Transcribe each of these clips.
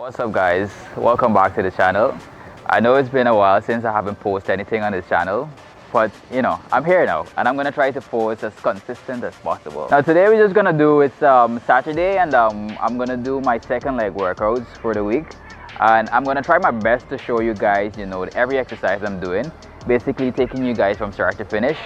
What's up guys, welcome back to the channel. I know it's been a while since I haven't posted anything on this channel, but I'm here now and I'm gonna try to post as consistent as possible. Now today we're just gonna do it's Saturday, and I'm gonna do my second leg workouts for the week, and I'm gonna try my best to show you guys every exercise I'm doing, basically taking you guys from start to finish,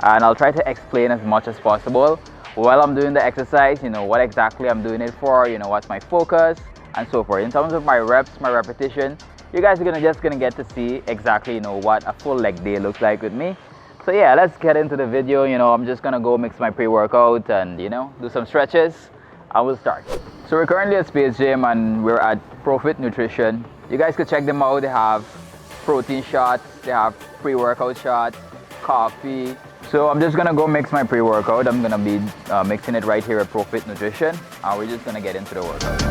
and I'll try to explain as much as possible while I'm doing the exercise, what exactly I'm doing it for, what's my focus and so forth. In terms of my reps, my repetition, you guys are just gonna get to see exactly what a full leg day looks like with me. So yeah, let's get into the video. I'm just gonna go mix my pre-workout and do some stretches. I will start. So we're currently at Space Gym and we're at Profit Nutrition. You guys could check them out. They have protein shots, they have pre-workout shots, coffee. So I'm just gonna go mix my pre-workout. I'm gonna be mixing it right here at Profit Nutrition, and we're just gonna get into the workout.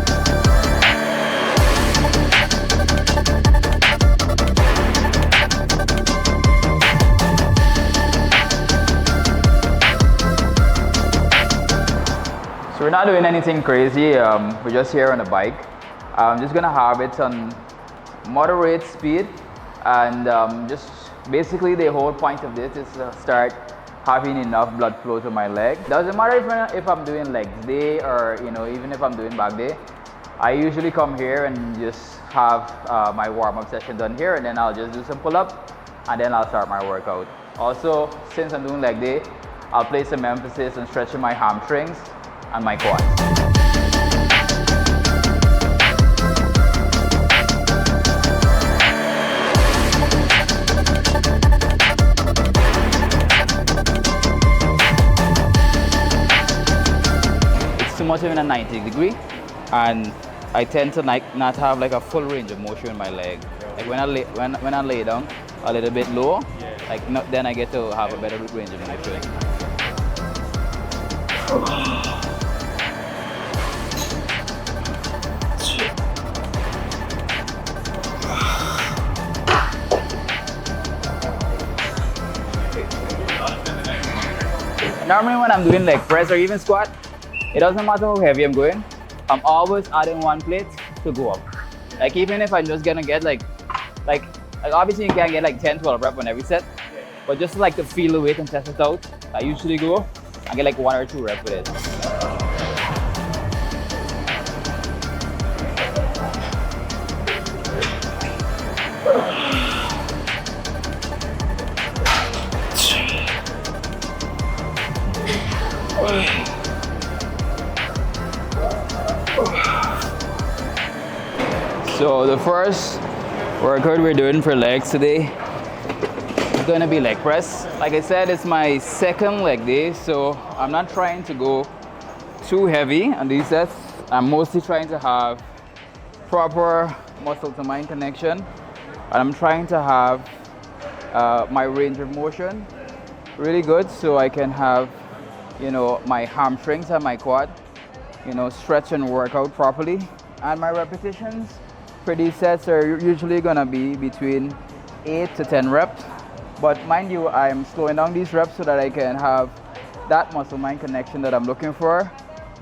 So we're not doing anything crazy. We're just here on a bike. I'm just gonna have it on moderate speed, and just basically the whole point of this is to start having enough blood flow to my leg. Doesn't matter if I'm doing legs day or even if I'm doing back day. I usually come here and just have my warm-up session done here, and then I'll just do some pull-up and then I'll start my workout. Also, since I'm doing leg day, I'll place some emphasis on stretching my hamstrings and my quads. It's too much of in a 90 degree, and I tend to not have like a full range of motion in my leg. Like when I lay down a little bit low, then I get to have a better range of motion. Normally when I'm doing leg press or even squat, it doesn't matter how heavy I'm going, I'm always adding one plate to go up. Like even if I'm just gonna get like obviously you can't get like 10-12 reps on every set, but just to feel the weight and test it out, I usually go and get like 1 or 2 reps with it. So the first workout we're doing for legs today is going to be leg press. Like I said, it's my second leg day, so I'm not trying to go too heavy on these sets. I'm mostly trying to have proper muscle to mind connection, and I'm trying to have my range of motion really good so I can have my hamstrings and my quad stretch and work out properly. And my repetitions for these sets are usually gonna be between 8 to 10 reps, but mind you, I'm slowing down these reps so that I can have that muscle mind connection that I'm looking for.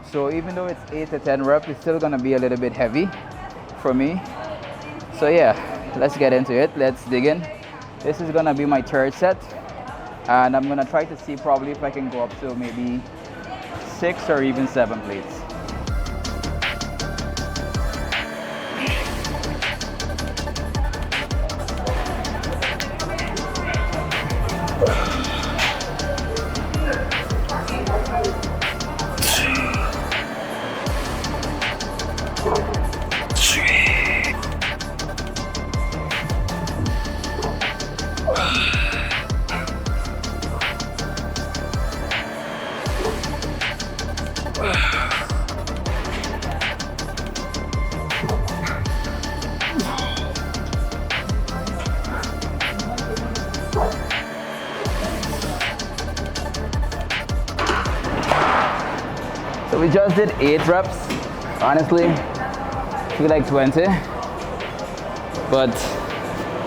So even though it's 8 to 10 reps, it's still gonna be a little bit heavy for me. So yeah, let's get into it. Let's dig in. This is gonna be my third set, and I'm gonna try to see probably if I can go up to maybe 6 or even 7 plates. So we just did 8 reps. Honestly, I feel like 20, but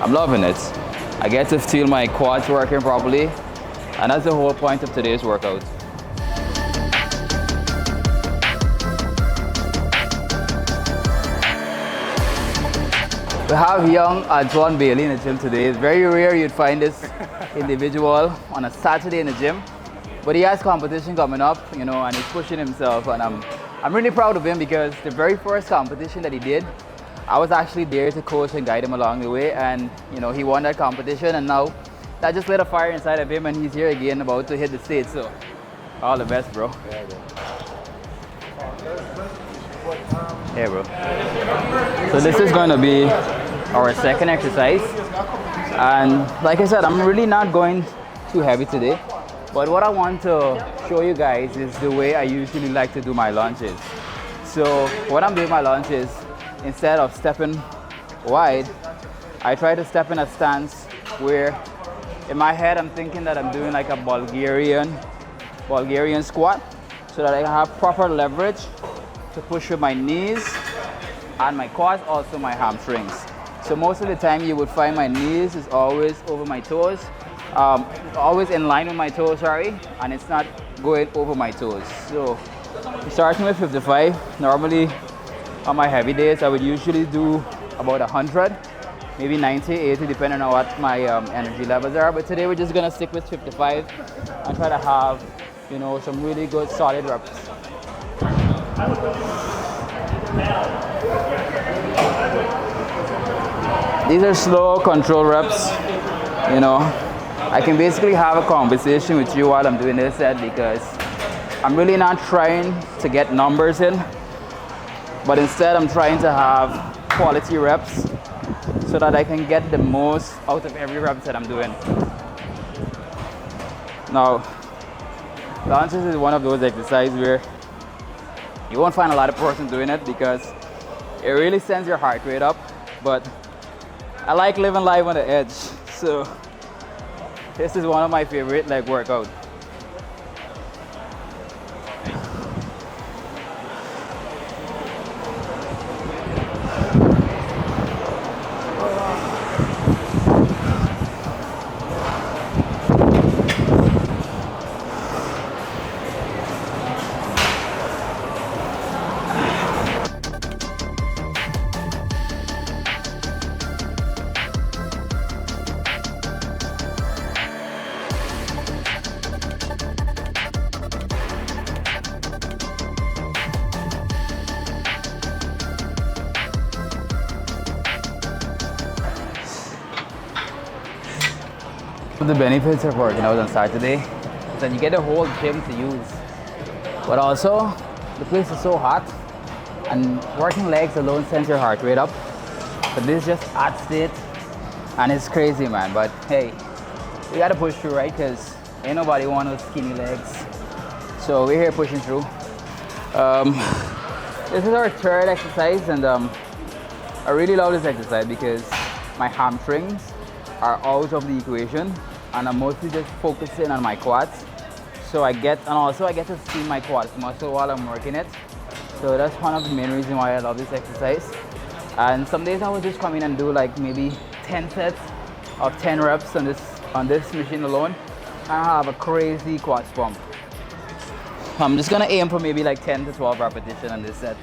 I'm loving it. I get to feel my quads working properly, and that's the whole point of today's workout. We have young Antoine Bailey in the gym today. It's very rare you'd find this individual on a Saturday in the gym, but he has competition coming up, you know, and he's pushing himself, and I'm really proud of him because the very first competition that he did, I was actually there to coach and guide him along the way, and you know, he won that competition, and now that just lit a fire inside of him, and he's here again about to hit the stage. So all the best, bro. Yeah, bro. So this is going to be our second exercise, and like I said, I'm really not going too heavy today, but what I want to show you guys is the way I usually like to do my lunges. So when I'm doing my lunges, instead of stepping wide, I try to step in a stance where in my head I'm thinking that I'm doing like a Bulgarian squat, so that I have proper leverage to push with my knees and my quads, also my hamstrings. So most of the time you would find my knees is always over my toes, always in line with my toes, sorry, and it's not going over my toes. So starting with 55, normally on my heavy days I would usually do about 100, maybe 90, 80, depending on what my energy levels are. But today we're just gonna stick with 55 and try to have, you know, some really good solid reps. These are slow control reps. You know, I can basically have a conversation with you while I'm doing this set because I'm really not trying to get numbers in, but instead I'm trying to have quality reps so that I can get the most out of every rep that I'm doing. Now, lunges is one of those exercises where you won't find a lot of person doing it because it really sends your heart rate up, but I like living life on the edge, so this is one of my favorite leg workouts. The benefits of working out on Saturday is that you get a whole gym to use, but also the place is so hot and working legs alone sends your heart rate up, but this just adds to it, and it's crazy, man. But hey, we gotta push through, right? Because ain't nobody want those skinny legs, so we're here pushing through. This is our third exercise, and I really love this exercise because my hamstrings are out of the equation, and I'm mostly just focusing on my quads. So I get to see my quads muscle while I'm working it. So that's one of the main reasons why I love this exercise. And some days I will just come in and do like maybe 10 sets of 10 reps on this machine alone, and I have a crazy quads pump. I'm just gonna aim for maybe like 10 to 12 repetitions on this set.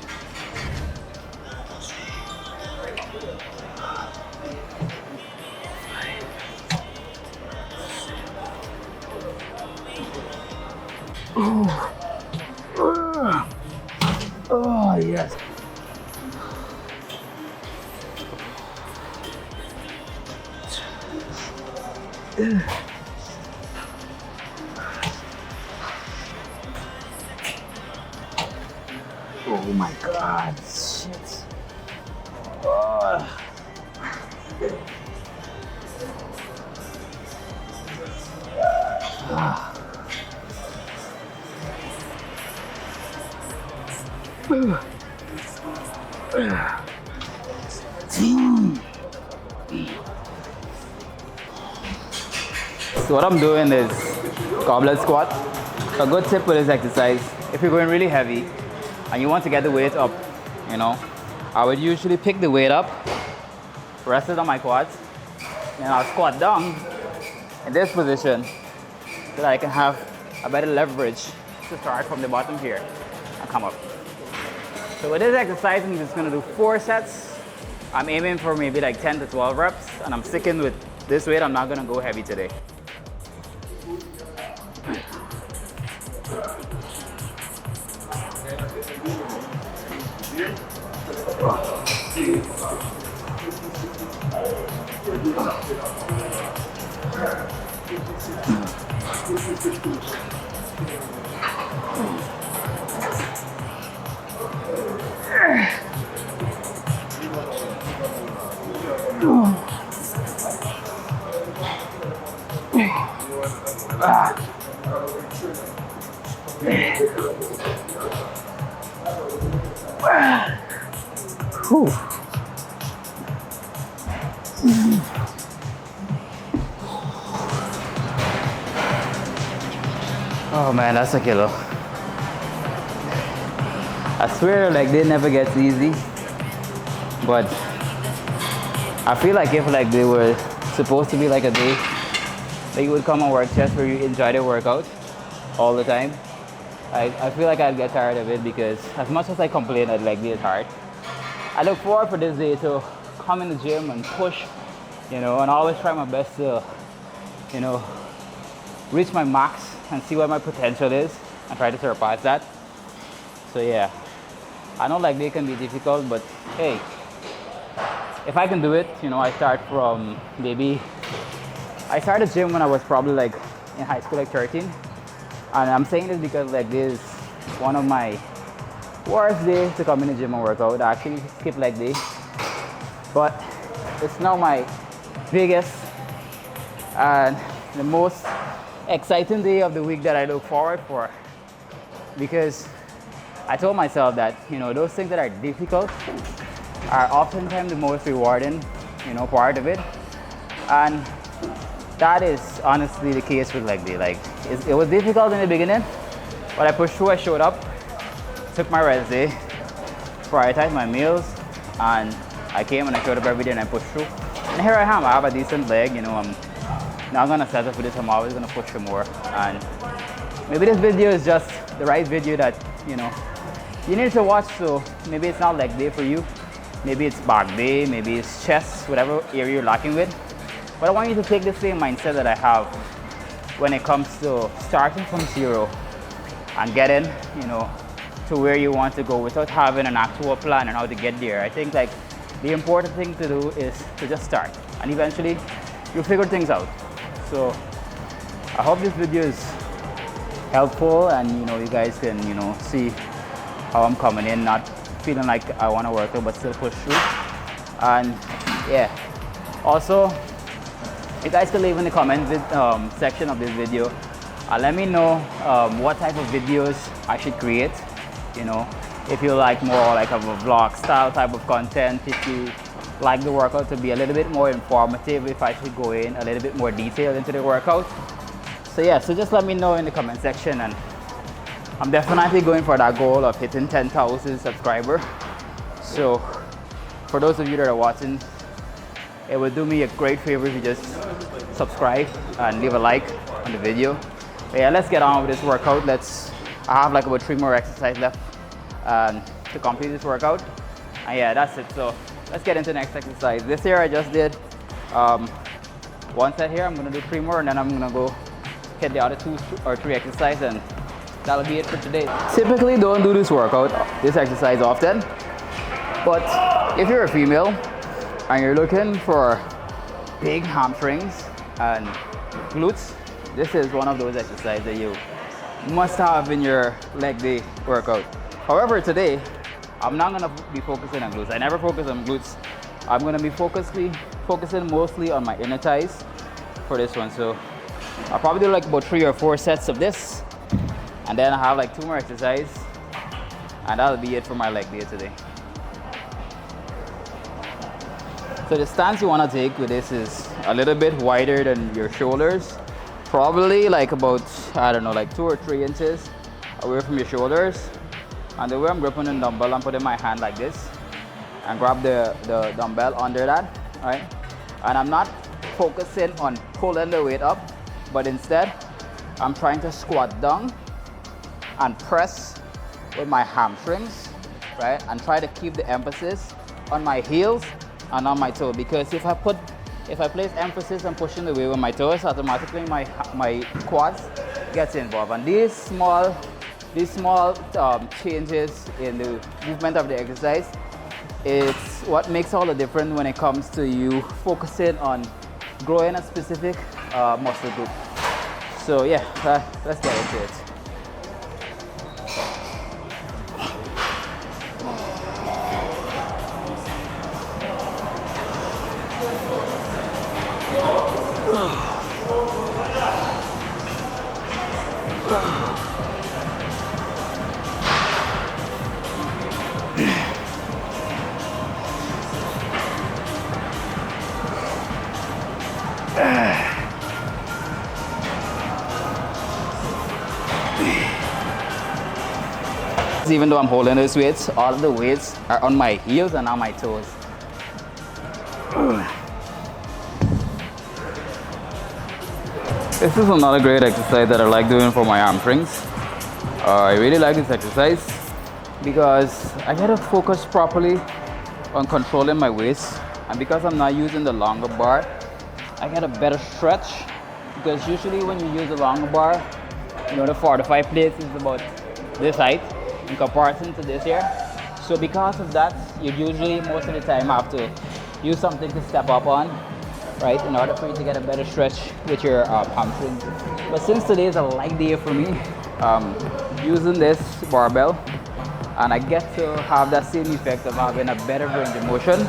Oh yes. Oh my God, shit. Oh. So what I'm doing is goblet squat. A good tip with this exercise, if you're going really heavy and you want to get the weight up, you know, I would usually pick the weight up, rest it on my quads, and I'll squat down in this position so that I can have a better leverage to start from the bottom here and come up. So with this exercise, I'm just going to do 4 sets I'm aiming for maybe like 10 to 12 reps, and I'm sticking with this weight. I'm not gonna go heavy today. Oh man, that's a killer. I swear like they never gets easy, but I feel like if like they were supposed to be like a day that you would come and work chest where you enjoy the workout all the time, I feel like I'd get tired of it, because as much as I complain that like it's hard, I look forward for this day to come in the gym and push, you know, and always try my best to, you know, reach my max and see what my potential is and try to surpass that. So yeah, I know like they can be difficult, but hey, if I can do it, you know, I started gym when I was probably like in high school, like 13. And I'm saying this because like this is one of my worst days to come in the gym and work out. I actually skip leg day, but it's now my biggest and the most exciting day of the week that I look forward for, because I told myself that, you know, those things that are difficult are oftentimes the most rewarding, you know, part of it. And that is honestly the case with leg day. Like it was difficult in the beginning, but I pushed through. I showed up, took my rest day, prioritized my meals, and I came and I showed up every day and I pushed through. And here I am. I have a decent leg, you know. I'm not gonna settle for this. I'm always gonna push for more. And maybe this video is just the right video that, you know, you need to watch. So maybe it's not leg day for you. Maybe it's back day, maybe it's chest, whatever area you're lacking with. But I want you to take the same mindset that I have when it comes to starting from zero and getting, you know, to where you want to go without having an actual plan on how to get there. I think like the important thing to do is to just start, and eventually you'll figure things out. So I hope this video is helpful, and you know, you guys can, you know, see how I'm coming in, not feeling like I want to work out but still push through. And yeah, also you guys can leave in the comment section of this video, let me know what type of videos I should create. You know, if you like more like of a vlog style type of content, if you like the workout to be a little bit more informative, if I should go in a little bit more detail into the workout. So yeah, so just let me know in the comment section, and I'm definitely going for that goal of hitting 10,000 subscribers. So for those of you that are watching, it would do me a great favor if you just subscribe and leave a like on the video. But yeah, let's get on with this workout. I have like about 3 more exercises left to complete this workout. And yeah, that's it. So let's get into the next exercise. This here I just did 1 set here. I'm gonna do 3 more, and then I'm gonna go hit the other 2 or 3 exercises, and that'll be it for today. Typically don't do this exercise often, but if you're a female and you're looking for big hamstrings and glutes, this is one of those exercises that you must have in your leg day workout. However, today I'm not gonna be focusing on glutes. I never focus on glutes. I'm gonna be focusing mostly on my inner thighs for this one. So I'll probably do like about 3 or 4 sets of this, and then I have like 2 more exercises, and that'll be it for my leg day today. So the stance you want to take with this is a little bit wider than your shoulders, probably like about, I don't know, like 2 or 3 inches away from your shoulders. And the way I'm gripping the dumbbell, I'm putting my hand like this and grab the dumbbell under that, right? And I'm not focusing on pulling the weight up, but instead I'm trying to squat down and press with my hamstrings, right? And try to keep the emphasis on my heels and on my toe, because if I place emphasis on pushing the weight with my toes, automatically my quads gets involved. And these small changes in the movement of the exercise, it's what makes all the difference when it comes to you focusing on growing a specific muscle group. So yeah, let's get into it. Even though I'm holding those weights, all of the weights are on my heels and on my toes. This is another great exercise that I like doing for my hamstrings. I really like this exercise because I get to focus properly on controlling my waist, and because I'm not using the longer bar, I get a better stretch, because usually when you use the longer bar, you know, the 45 plates is about this height in comparison to this here. So because of that, you usually most of the time have to use something to step up on, right, in order for you to get a better stretch with your hamstring. But since today is a light day for me, using this barbell, and I get to have that same effect of having a better range of motion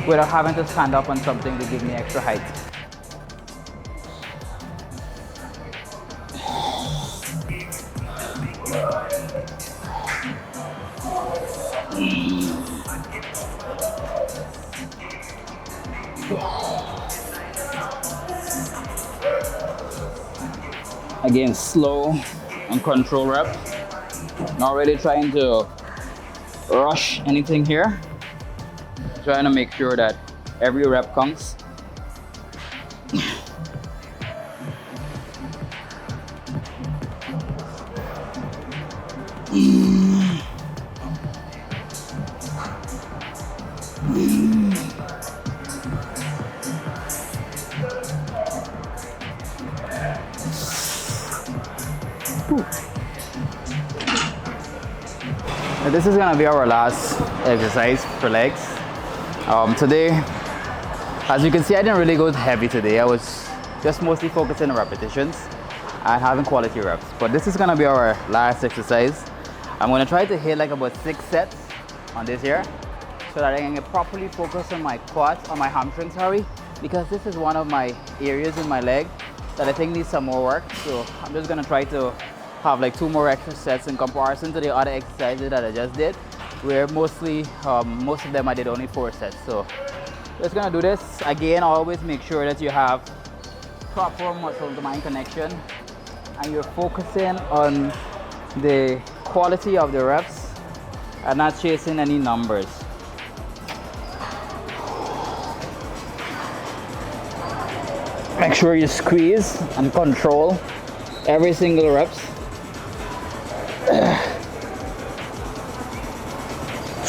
without having to stand up on something to give me extra height. Again, slow and control reps. Not really trying to rush anything here. Trying to make sure that every rep counts. This is gonna be our last exercise for legs. Today, as you can see, I didn't really go heavy today. I was just mostly focusing on repetitions and having quality reps. But this is gonna be our last exercise. I'm gonna try to hit like about 6 sets on this here, so that I can get properly focused on my quads, on my hamstrings, because this is one of my areas in my leg that I think needs some more work. So I'm just gonna try to have like 2 more extra sets in comparison to the other exercises that I just did, where most of them I did only 4 sets. So just gonna do this again. Always make sure that you have proper muscle to mind connection and you're focusing on the quality of the reps and not chasing any numbers. Make sure you squeeze and control every single reps.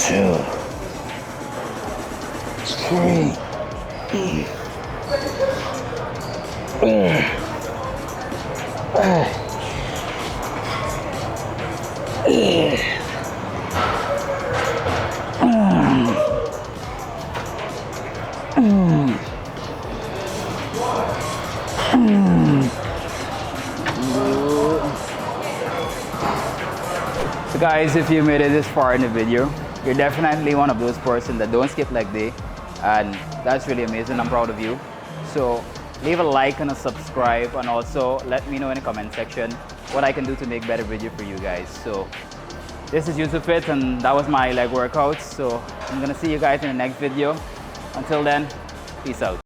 2, 3. So guys, if you made it this far in the video, you're definitely one of those persons that don't skip leg day, and that's really amazing. I'm proud of you. So leave a like and a subscribe, and also let me know in the comment section what I can do to make better video for you guys. So this is Yusofit, and that was my leg workout. So I'm gonna see you guys in the next video. Until then, peace out.